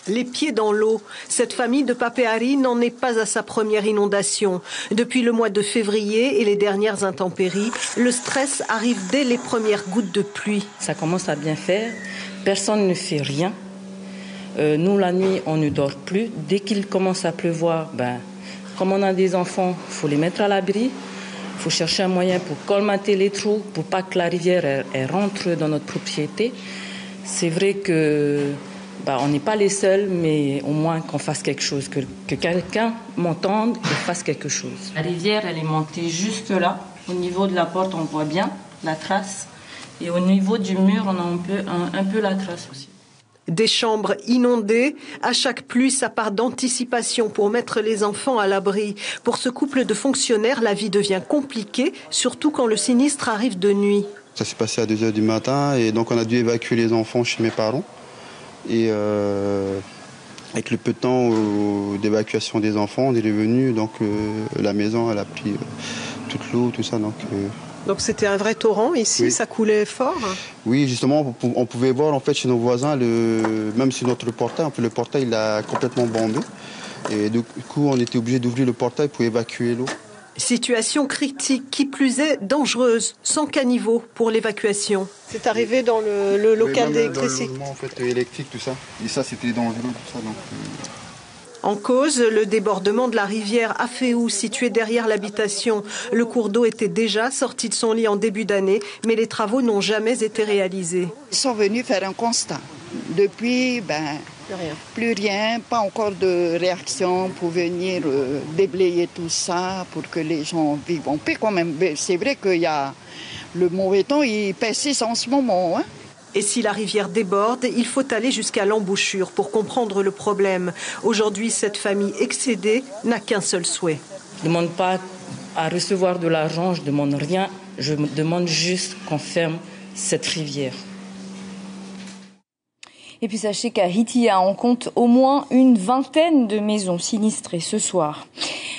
Les pieds dans l'eau. Cette famille de Papeari n'en est pas à sa première inondation. Depuis le mois de février et les dernières intempéries, le stress arrive dès les premières gouttes de pluie. Ça commence à bien faire. Personne ne fait rien. Nous, la nuit, on ne dort plus. Dès qu'il commence à pleuvoir, comme on a des enfants, il faut les mettre à l'abri. Il faut chercher un moyen pour colmater les trous, pour pas que la rivière elle rentre dans notre propriété. C'est vrai que on n'est pas les seuls, mais au moins qu'on fasse quelque chose, que quelqu'un m'entende et fasse quelque chose. La rivière, elle est montée juste là. Au niveau de la porte, on voit bien la trace. Et au niveau du mur, on a un peu la trace aussi. Des chambres inondées. À chaque pluie, sa part d'anticipation pour mettre les enfants à l'abri. Pour ce couple de fonctionnaires, la vie devient compliquée, surtout quand le sinistre arrive de nuit. Ça s'est passé à 2h du matin et donc on a dû évacuer les enfants chez mes parents. Et avec le peu de temps d'évacuation des enfants, on est revenu. Donc la maison, elle a pris toute l'eau, tout ça. Donc c'était un vrai torrent ici, oui. Ça coulait fort. Oui, justement, on pouvait voir en fait chez nos voisins, même sur notre portail, le portail il a complètement bombé. Et du coup, on était obligé d'ouvrir le portail pour évacuer l'eau. Situation critique, qui plus est dangereuse, sans caniveau pour l'évacuation. C'est arrivé dans le local d'électricité. En fait, électrique, tout ça. Et ça, c'était dangereux, tout ça. En cause, le débordement de la rivière Aféou, située derrière l'habitation. Le cours d'eau était déjà sorti de son lit en début d'année, mais les travaux n'ont jamais été réalisés. Ils sont venus faire un constat. Depuis, plus rien, pas encore de réaction pour venir déblayer tout ça, pour que les gens vivent en paix quand même. C'est vrai qu'il y a le mauvais temps, il persiste en ce moment. Et si la rivière déborde, il faut aller jusqu'à l'embouchure pour comprendre le problème. Aujourd'hui, cette famille excédée n'a qu'un seul souhait. Je ne demande pas à recevoir de l'argent, je ne demande rien. Je me demande juste qu'on ferme cette rivière. Et puis sachez qu'à Hitia, on compte au moins une vingtaine de maisons sinistrées ce soir.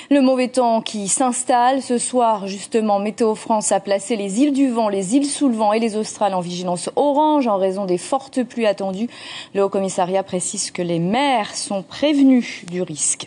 Le mauvais temps qui s'installe ce soir, justement, Météo France a placé les îles du Vent, les îles sous le vent et les Australes en vigilance orange en raison des fortes pluies attendues. Le Haut-Commissariat précise que les maires sont prévenus du risque.